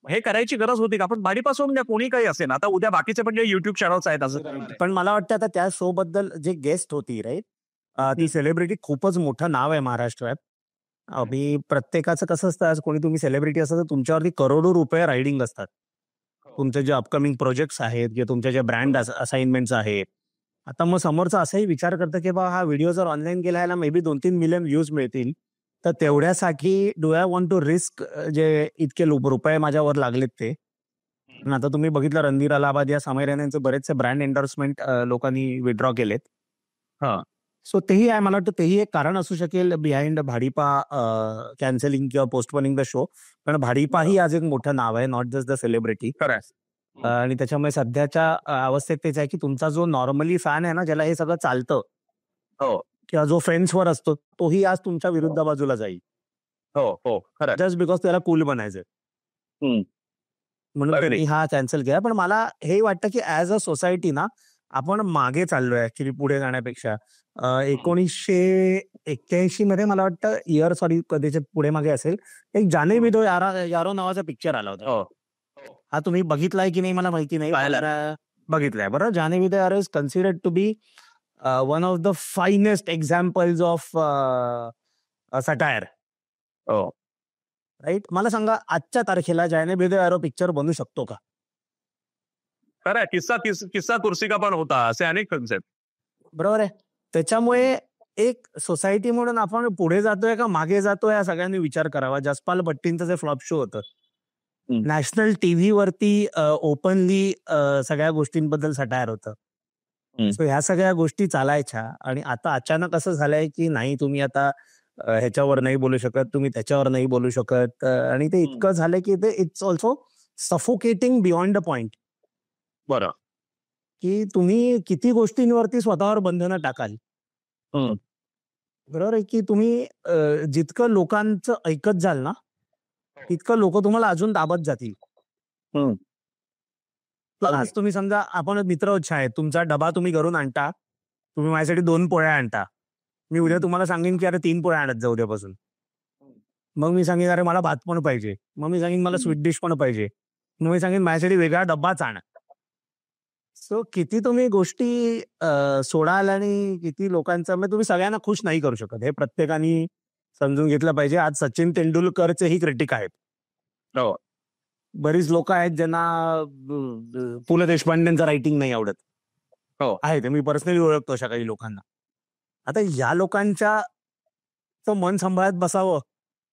हे करायची गरज होती का? आपण भाडीपासून कोणी काही असेल, आता उद्या बाकीचे पण जे युट्यूब चॅनल्स आहेत असं. पण मला वाटतं आता त्या शो बद्दल जे गेस्ट होती राईट, ती सेलिब्रिटी खूपच मोठं नाव आहे महाराष्ट्रात. मी प्रत्येकाचं कसं असतं, आज कोणी तुम्ही सेलिब्रिटी असतं तर तुमच्यावरती करोडो रुपये रायडिंग असतात. तुमचे जे अपकमिंग प्रोजेक्ट्स आहेत किंवा तुमच्या जे ब्रँड असाइनमेंट्स आहेत. आता मग समोरचा असाही विचार करतं की बा हा व्हिडिओ जर ऑनलाईन गेला याला मे बी 2-3 मिलियन व्ह्यूज मिळतील, तर तेवढ्यासाठी do I want to risk जे इतके रुपये माझ्यावर लागलेत ते. पण आता तुम्ही बघितलं रणधीर अलाहाबादी, समीर यांचे बरेचसे ब्रँड एंडोर्समेंट लोकांनी विथड्रॉ केलेत. हा. सो तेही आहे, मला वाटतं तेही एक कारण असू शकेल बिहाइंड भाडीपा कॅन्सलिंग किंवा पोस्टपोनिंग द शो. कारण भाडीपा ही आज एक मोठं नाव आहे, नॉट जस्ट द सेलिब्रिटी. आणि त्याच्यामुळे सध्याच्या अवस्थेत तेच आहे की तुमचा जो नॉर्मली फॅन आहे ना, ज्याला हे सगळं चालतं, हो, किंवा जो फ्रेंड्सवर असतो, तोही आज तुमच्या विरुद्ध बाजूला जाईल. हो, हो, खरं. जस्ट बिकॉज त्याला कूल बनायचंय. म्हणून त्यांनी हा कॅन्सल केला. पण मला हे वाटतं की ऍज अ सोसायटी ना आपण मागे चाललोय ऍक्च्युली पुढे जाण्यापेक्षा. 1981 मध्ये मला वाटतं इयर सॉरी कधीचे पुढे मागे असेल, एक जाने भी दो यारो नावाचा पिक्चर आला होता. हा तुम्ही बघितलाय की नाही मला माहिती नाही. बघितलाय बरं. जाने Bhi Do Yaaro is considered to be one of the finest examples of satire. Right. मला सांगा आजच्या तारखेला जाने भी दो यारो पिक्चर बनू शकतो का? खरं. किस्सा कुर्सी का पण होता, असे अनेक कन्सेप्ट. बरोबर आहे. त्याच्यामुळे एक सोसायटी म्हणून आपण पुढे जातोय का मागे जातोय या सगळ्यांनी विचार करावा. जसपाल भट्टींचं जे फ्लॉप शो होतं, नॅशनल टीव्ही वरती ओपनली सगळ्या गोष्टींबद्दल सटायर होतं. सो ह्या सगळ्या गोष्टी चालायच्या आणि आता अचानक असं झालंय की नाही तुम्ही आता ह्याच्यावर नाही बोलू शकत, तुम्ही त्याच्यावर नाही बोलू शकत. आणि ते इतकं झालंय की ते it's also suffocating beyond the point. बरं. की तुम्ही किती गोष्टींवरती स्वतःवर बंधनं टाकाल. बरोबर आहे की तुम्ही जितकं लोकांचं ऐकत जाल ना, तितकं लोक तुम्हाला अजून दाबत जातील. आज तुम्ही समजा आपण मित्र आहेत, तुमचा डबा तुम्ही घरून आणता, तुम्ही माझ्यासाठी 2 पोळ्या आणता. मी उद्या तुम्हाला सांगेन की अरे 3 पोळ्या आणत जा उद्यापासून. मग मी सांगेन अरे मला भात पण पाहिजे. मग मी सांगेन मला स्वीट डिश पण पाहिजे. मग मी सांगेन माझ्यासाठी वेगळा डब्बाच आणा. सो किती तुम्ही गोष्टी सोडाल आणि किती लोकांचं, म्हणजे तुम्ही सगळ्यांना खुश नाही करू शकत. हे प्रत्येकाने समजून घेतलं पाहिजे. आज सचिन तेंडुलकरचेही क्रिटिक आहेत. हो. बरीच लोक आहेत ज्यांना पु ल देशपांडेंचं रायटिंग नाही आवडत. हो. आहेत, मी पर्सनली ओळखतो अशा काही लोकांना. आता या लोकांच्या मन सांभाळत बसावं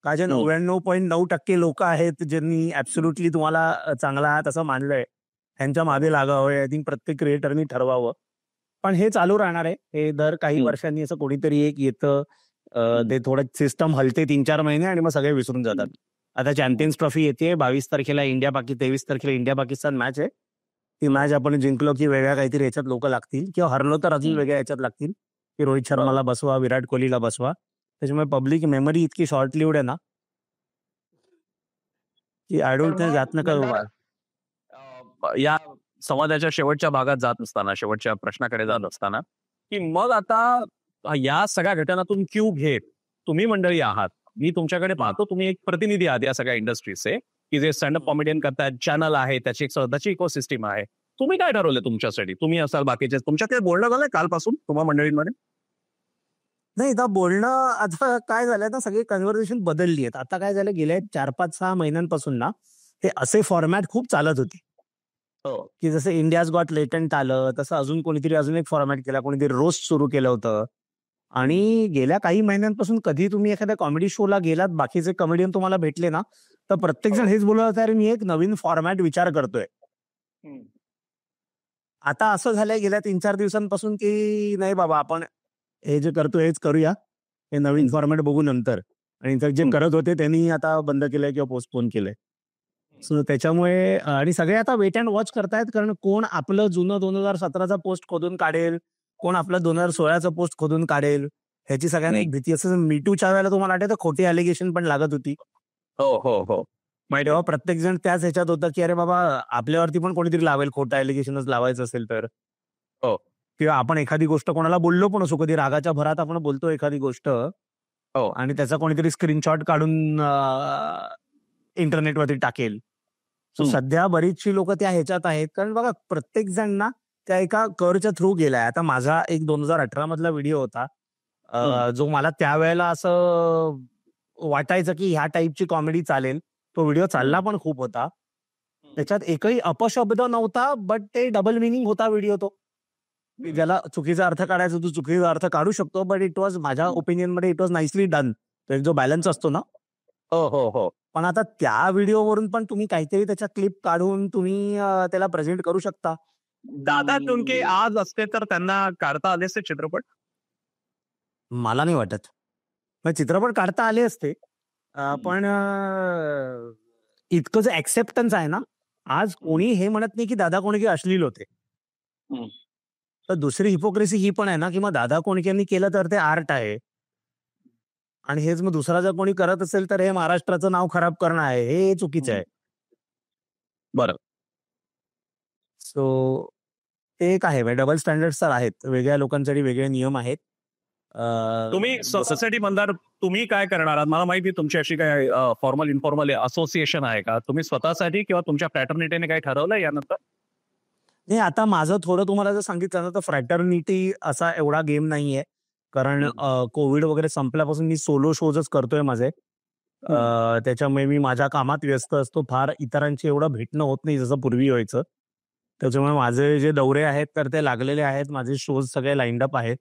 का जे 99.9% लोक आहेत ज्यांनी ऍब्सोल्युटली तुम्हाला चांगला आहात असं मानलंय, ह्यांच्या मागे लागावं आय थिंक प्रत्येक क्रिएटरनी ठरवावं. पण हे चालू राहणार आहे. हे दर काही वर्षांनी असं कोणीतरी एक येतं, ते थोडं सिस्टम हलते 3-4 महिने आणि मग सगळे विसरून जातात. आता चॅम्पियन्स ट्रॉफी येते 22 तारखेला 23 तारखेला इंडिया पाकिस्तान मॅच आहे. ती मॅच आपण जिंकलो की वेगळ्या काहीतरी याच्यात लोक लागतील, किंवा हरलो तर अजून वेगळ्या याच्यात लागतील की रोहित शर्माला बसवा, विराट कोहलीला बसवा. त्याच्यामुळे पब्लिक मेमरी इतकी शॉर्ट लिव्ड आहे ना की आय डोंट थिंक जात नका बाबा. या संवादाच्या शेवटच्या भागात जात असताना, शेवटच्या प्रश्नाकडे जात असताना, की मग आता या सगळ्या घटनातून क्यू घेत तुम्ही मंडळी आहात, मी तुमच्याकडे पाहतो, तुम्ही एक प्रतिनिधी आहात या सगळ्या इंडस्ट्रीचे, की जे स्टँडअप कॉमेडियन करतात, चॅनल आहे, त्याची एक स्वतःची इकोसिस्टम आहे. तुम्ही काय ठरवलं तुमच्यासाठी? तुम्ही असाल, बाकीचे तुमच्या ते बोलणं झालंय कालपासून तुम्हा मंडळींमध्ये? नाही, आता बोलणं आता काय झालंय ना, सगळी कन्व्हर्सेशन बदलली आहेत. आता काय झालं, गेल्या 4-5-6 महिन्यांपासून ना हे असे फॉर्मॅट खूप चालत होते की जसं इंडियाज गॉट लेटंट आलं, तसं अजून कोणीतरी अजून एक फॉर्मॅट केला, कोणीतरी रोस्ट सुरू केलं होतं. आणि गेल्या काही महिन्यांपासून कधी तुम्ही एखाद्या कॉमेडी शोला गेलात, बाकीचे कॉमेडियन तुम्हाला भेटले ना, तर प्रत्येक जण हेच बोलत होता, अरे मी एक नवीन फॉर्मॅट विचार करतोय. आता असं झालंय गेल्या 3-4 दिवसांपासून की नाही बाबा, आपण हे जे करतोय हेच करूया, हे नवीन फॉर्मॅट बघू नंतर. आणि इनफॅक्ट जे करत होते त्यांनी आता बंद केलंय किंवा पोस्टपोन केलंय. सो त्याच्यामुळे आणि सगळे आता वेट अँड वॉच करतायत, कारण कोण आपलं जुनं 2017चा पोस्ट खोदून काढेल, कोण आपलं 2016चा पोस्ट खोदून काढेल, ह्याची सगळ्यांना एक भीती असते. मीटूच्या वेळेला तुम्हाला आठवतं खोटी अलिगेशन पण लागत होती. हो. तेव्हा प्रत्येक जण त्याच ह्याच्यात होता की अरे बाबा, आपल्यावरती पण कोणीतरी लावेल, खोटं अलिगेशनच लावायचं असेल तर. हो. किंवा आपण एखादी गोष्ट कोणाला बोललो पण असो, कधी रागाच्या भरात आपण बोलतो एखादी गोष्ट आणि त्याचा कोणीतरी स्क्रीनशॉट काढून इंटरनेटवरती टाकेल. सो सध्या बरीचशी लोक त्या ह्याच्यात आहेत, कारण बघा प्रत्येक जण ना त्या एका कर्वच्या थ्रू गेलाय. आता माझा एक 2018 मधला व्हिडिओ होता, जो मला त्यावेळेला असं वाटायचं की ह्या टाईपची कॉमेडी चालेल. तो व्हिडिओ चालला पण खूप होता. त्याच्यात एकही अपशब्द नव्हता, बट ते डबल मिनिंग होता व्हिडिओ तो. ज्याला चुकीचा अर्थ काढायचा तो चुकीचा अर्थ काढू शकतो, बट इट वॉज, माझ्या ओपिनियन मध्ये इट वॉज नाईसली डन. एक जो बॅलन्स असतो ना. हो. पण आता त्या व्हिडिओवरून पण तुम्ही काहीतरी त्याच्या क्लिप काढून तुम्ही त्याला प्रेझेंट करू शकता. दादा तुमके आज असते तर त्यांना काढता आले असते चित्रपट? मला नाही वाटत. चित्रपट काढता आले असते, पण इतकं जे ऍक्सेप्टन्स आहे ना, आज कोणी हे म्हणत नाही की दादा कोंडके अश्लील होते. तर दुसरी हिपोक्रेसी ही पण आहे ना, की मग दादा कोंडकेंनी केलं तर ते आर्ट आहे, आणि हेच मग दुसरा जर कोणी करत असेल तर हे महाराष्ट्राचं नाव खराब करणं आहे, हे चुकीचं आहे. बरं. सो ते एक आहे, डबल स्टँडर्ड्स तर आहेत, वेगळ्या लोकांसाठी वेगळे नियम आहेत. तुम्ही स्वतःसाठी मंदार, तुम्ही काय करणार आहात? मला माहिती तुमची अशी काय फॉर्मल इन्फॉर्मल असोसिएशन आहे का? तुम्ही स्वतःसाठी किंवा तुमच्या फ्रॅटर्निटीने काय ठरवलंय यानंतर? नाही, आता माझं थोडं तुम्हाला जर सांगितलं ना, तर फ्रॅटर्निटी असा एवढा गेम नाहीये, कारण कोविड वगैरे संपल्यापासून मी सोलो शोजच करतोय माझे. त्याच्यामुळे मी माझ्या कामात व्यस्त असतो, फार इतरांची एवढं भेटणं होत नाही जसं पूर्वी व्हायचं. त्याच्यामुळे माझे जे दौरे आहेत तर ते लागलेले आहेत, माझे शोज सगळे लाईंड अप आहेत.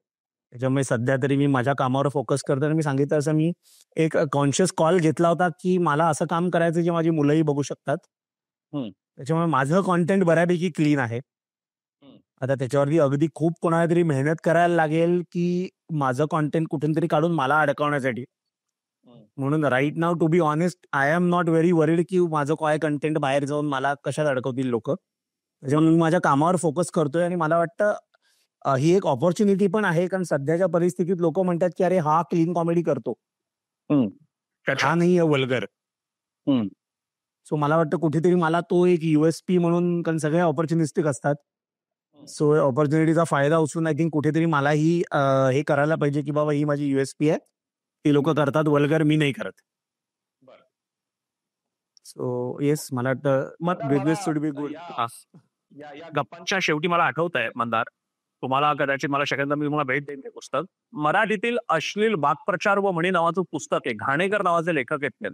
त्याच्यामुळे सध्या तरी मी माझ्या कामावर फोकस करतो. आणि मी सांगितलं असं, मी एक कॉन्शियस कॉल घेतला होता की मला असं काम करायचं जे माझी मुलंही बघू शकतात. त्याच्यामुळे माझं कॉन्टेंट बऱ्यापैकी क्लीन आहे. आता त्याच्यावरती अगदी खूप कोणाला तरी मेहनत करायला लागेल की माझं कॉन्टेंट कुठून तरी काढून मला अडकवण्यासाठी. म्हणून राईट नाव, to be honest, I am not very worried की माझं काय कंटेंट बाहेर जाऊन मला कशात अडकवतील लोक. त्याच्यामुळे मी माझ्या कामावर फोकस करतोय. आणि मला वाटतं ही एक ऑपॉर्च्युनिटी पण आहे, कारण सध्याच्या परिस्थितीत लोक म्हणतात की अरे हा क्लीन कॉमेडी करतो, हा नाही आहे वल्गर. सो मला वाटतं कुठेतरी मला तो एक युएसपी म्हणून, कारण सगळे ऑपॉर्च्युनिस्टिक असतात, सो ऑपॉर्च्युनिटीचा फायदा उचलून आय थिंक कुठेतरी मलाही हे करायला पाहिजे की बाबा ही माझी युएसपी आहे, ती लोक करतात वल्गर, मी नाही करत. सो येस, मला वाटतं बिझनेस शुड बी गुड. या गप्पांच्या शेवटी मला आठवत आहे मंदार, तुम्हाला कदाचित, मला शक्यता मी तुम्हाला भेट देईन ते पुस्तक, मराठीतील अश्लील वाक्प्रचार व म्हणी नावाचं पुस्तक आहे, घाणेकर नावाचे लेखक आहेत ते.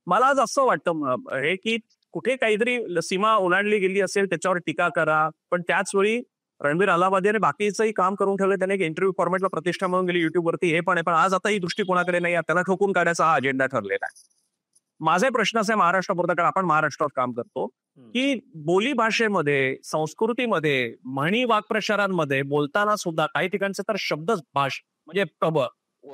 मला आज असं वाटतं हे की कुठे काहीतरी सीमा ओलांडली गेली असेल त्याच्यावर टीका करा, पण त्याच वेळी रणबीर अलाहाबादी आणि बाकीचंही काम करून ठेवलं. त्याने एक इंटरव्ह्यू फॉर्मॅटला प्रतिष्ठा म्हणून गेली युट्यूबवरती, हे पण आहे. पण आज आता ही दृष्टिकोनाकडे नाही, त्याला ठोकून काढायचा हा अजेंडा ठरलेला आहे. माझा एक प्रश्न असा आहे महाराष्ट्रापुरता, कारण आपण महाराष्ट्रात काम करतो, की बोली भाषेमध्ये, संस्कृतीमध्ये, म्हणी वाक्प्रचारांमध्ये बोलताना सुद्धा काही ठिकाणचे तर शब्द म्हणजे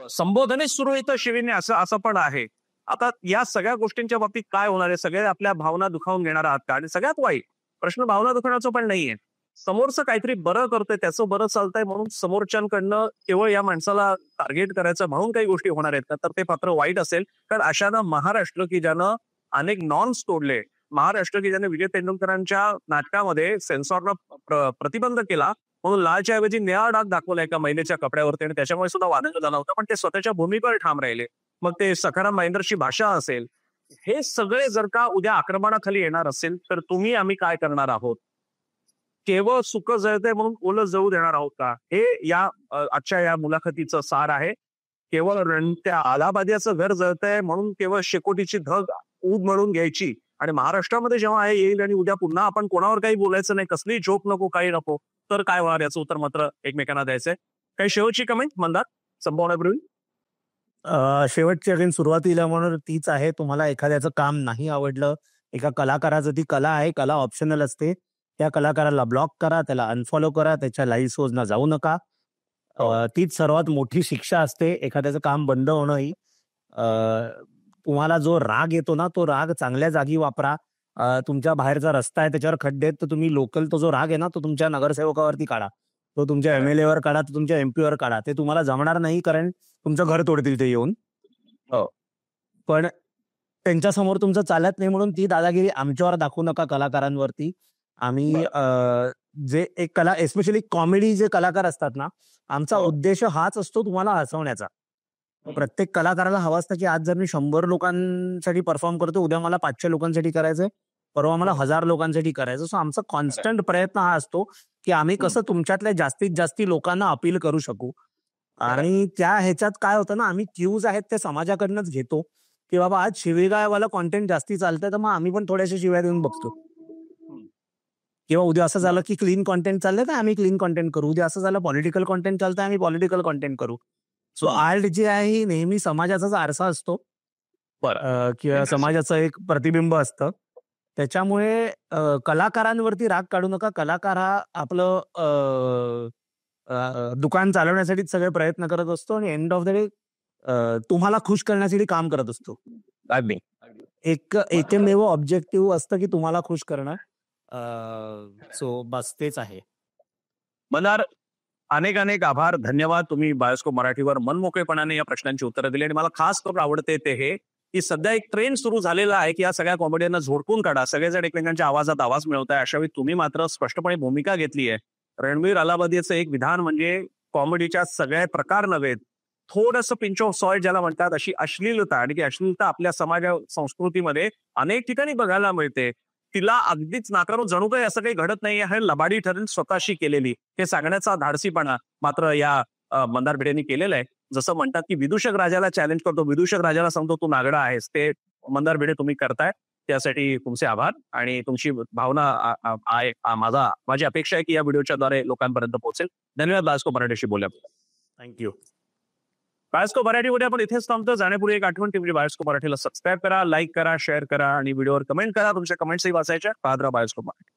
संबोधने सुरू येतं शिवीने, असं पण आहे. आता या सगळ्या गोष्टींच्या बाबतीत काय होणार आहे? सगळे आपल्या भावना दुखावून घेणार आहात का? आणि सगळ्यात वाईट प्रश्न भावना दुखवण्याचा पण नाहीये. समोरचं काहीतरी बरं करतंय, त्याचं बरं चालतंय म्हणून समोरच्यांकडनं केवळ या माणसाला टार्गेट करायचं म्हणून काही गोष्टी होणार आहेत का? तर ते पात्र वाईट असेल. कारण अशानं महाराष्ट्र, की ज्यानं अनेक नॉर्म्स तोडले, महाराष्ट्र की ज्याने विजय तेंडुलकरांच्या नाटकामध्ये सेन्सॉरनं प्रतिबंध केला म्हणून लालच्या ऐवजी निळा डाग दाखवला एका महिलेच्या कपड्यावरती, आणि त्याच्यामुळे सुद्धा वाद झाला होता. पण ते स्वतःच्या भूमीवर ठाम राहिले. मग ते सखाराम महेंद्रची भाषा असेल, हे सगळे जर का उद्या आक्रमणाखाली येणार असेल तर आम्ही काय करणार आहोत? केवळ सुख जळतंय म्हणून ओलं जळू देणार आहोत का? हे आजच्या या मुलाखतीचं सार आहे. केवळ त्या अलाहाबादियाचं घर जळतंय म्हणून केवळ शेकोटीची धग ऊब म्हणून घ्यायची आणि महाराष्ट्रामध्ये जेव्हा हे येईल आणि उद्या पुन्हा आपण कोणावर काही बोलायचं नाही, कसली जोक नको, काही नको, तर काय होणार याचं उत्तर मात्र एकमेकांना द्यायचंय. काही शेवटची कमेंट मंदार संपवण्यापूर्वी? शेवटची अगेन सुरुवातीला म्हणून तीच आहे, तुम्हाला एखाद्याचं काम नाही आवडलं, एका कलाकाराचं ती कला आहे, कला ऑप्शनल असते, त्या कलाकाराला ब्लॉक करा, त्याला अनफॉलो करा, त्याच्या लाईव्ह शोजना जाऊ नका. तीच सर्वात मोठी शिक्षा असते एखाद्याचं काम बंद होणं ही. तुम्हाला जो राग येतो ना, तो राग चांगल्या जागी वापरा. तुमच्या बाहेरचा रस्ता आहे, त्याच्यावर खड्डे आहेत, तर तुम्ही लोकल तो जो राग आहे ना, तो तुमच्या नगरसेवकावरती काढा, तो तुमच्या MLA वर काढा, तो तुमच्या MP वर काढा. ते तुम्हाला जमणार नाही, कारण तुमचं घर तोडतील ते येऊन. पण त्यांच्यासमोर तुमचं चालत नाही म्हणून ती दादागिरी आमच्यावर दाखवू नका कलाकारांवरती. आम्ही जे एक कला, एस्पेशली कॉमेडी जे कलाकार असतात ना, आमचा उद्देश हाच असतो तुम्हाला हसवण्याचा. प्रत्येक कलाकाराला हवा असतं की आज जर मी 100 लोकांसाठी परफॉर्म करतो, उद्या मला 500 लोकांसाठी करायचंय, परवा मला 1000 लोकांसाठी करायचं. सो आमचा कॉन्स्टंट प्रयत्न हा असतो की आम्ही कसं तुमच्यातल्या जास्तीत जास्त लोकांना अपील करू शकू. आणि त्या ह्याच्यात काय होतं ना, आम्ही क्यूज आहेत ते समाजाकडनंच घेतो की बाबा आज शिवीगाळवाला कॉन्टेंट जास्ती चालतंय, तर मग आम्ही पण थोड्याशा शिव्या देऊन बघतो. किंवा उद्या असं झालं की क्लीन कॉन्टेंट चाललंय तर आम्ही क्लीन कॉन्टेंट करू. उद्या असं झालं पॉलिटिकल कॉन्टेंट चालतंय, आम्ही पॉलिटिकल कॉन्टेंट करू. सो आर्ट जे आहे ही नेहमी समाजाचाच आरसा असतो किंवा समाजाचं एक प्रतिबिंब असतं. त्याच्यामुळे कलाकारांवरती राग काढू नका. कलाकार हा आपलं दुकान चालवण्यासाठी सगळे प्रयत्न करत असतो आणि एंड ऑफ द डे तुम्हाला खुश करण्यासाठी काम करत असतो. एकमेव ऑब्जेक्टिव्ह असतं की तुम्हाला खुश करणं. सो बस तेच आहे. मल्हार, अनेक अनेक आभार, धन्यवाद. तुम्ही बायोस्कोप मराठीवर मनमोकळेपणाने या प्रश्नांची उत्तरं दिली आणि मला खास करून आवडते ते हे की सध्या एक ट्रेंड सुरू झालेला आहे की या सगळ्या कॉमेडियनना झोडपून काढा, सगळेजण एकमेकांच्या आवाजात आवाज मिळवताय. अशावेळी तुम्ही मात्र स्पष्टपणे भूमिका घेतली आहे. रणबीर अलाहाबादीचं एक विधान म्हणजे कॉमेडीच्या सगळे प्रकार नव्हेत, थोडंसं पिंच ऑफ सॉल्ट ज्याला म्हणतात, अशी अश्लीलता, आणि ती अश्लीलता आपल्या समाज संस्कृतीमध्ये अनेक ठिकाणी बघायला मिळते. तिला अगदीच नाकारून जणू काही असं काही घडत नाही, हे लबाडी ठरेल स्वतःशी केलेली, हे सांगण्याचा धाडसीपणा मात्र या मंदार भिडेंनी केलेलं आहे. जसं म्हणतात की विदूषक राजाला चॅलेंज करतो, विदूषक राजाला सांगतो तू नागडा आहेस, ते मंदार भिडे तुम्ही करताय. त्यासाठी तुमचे आभार आणि तुमची भावना माझी अपेक्षा आहे की या व्हिडिओच्या द्वारे लोकांपर्यंत पोहोचेल. धन्यवाद. बायोस्कोप मराठीशी बोलल्या. थँक्यू. बायोस्कोप मराठीमध्ये आपण इथेच थांबतो. जाण्यापूर्वी एक आठवण टीव्ही बायोस्कोप मराठीला सबस्क्राईब करा, लाईक करा, शेअर करा आणि व्हिडिओवर कमेंट करा. तुमच्या कमेंट्सही वाचायच्या. पाहत राहा बायोस्कोप मराठी.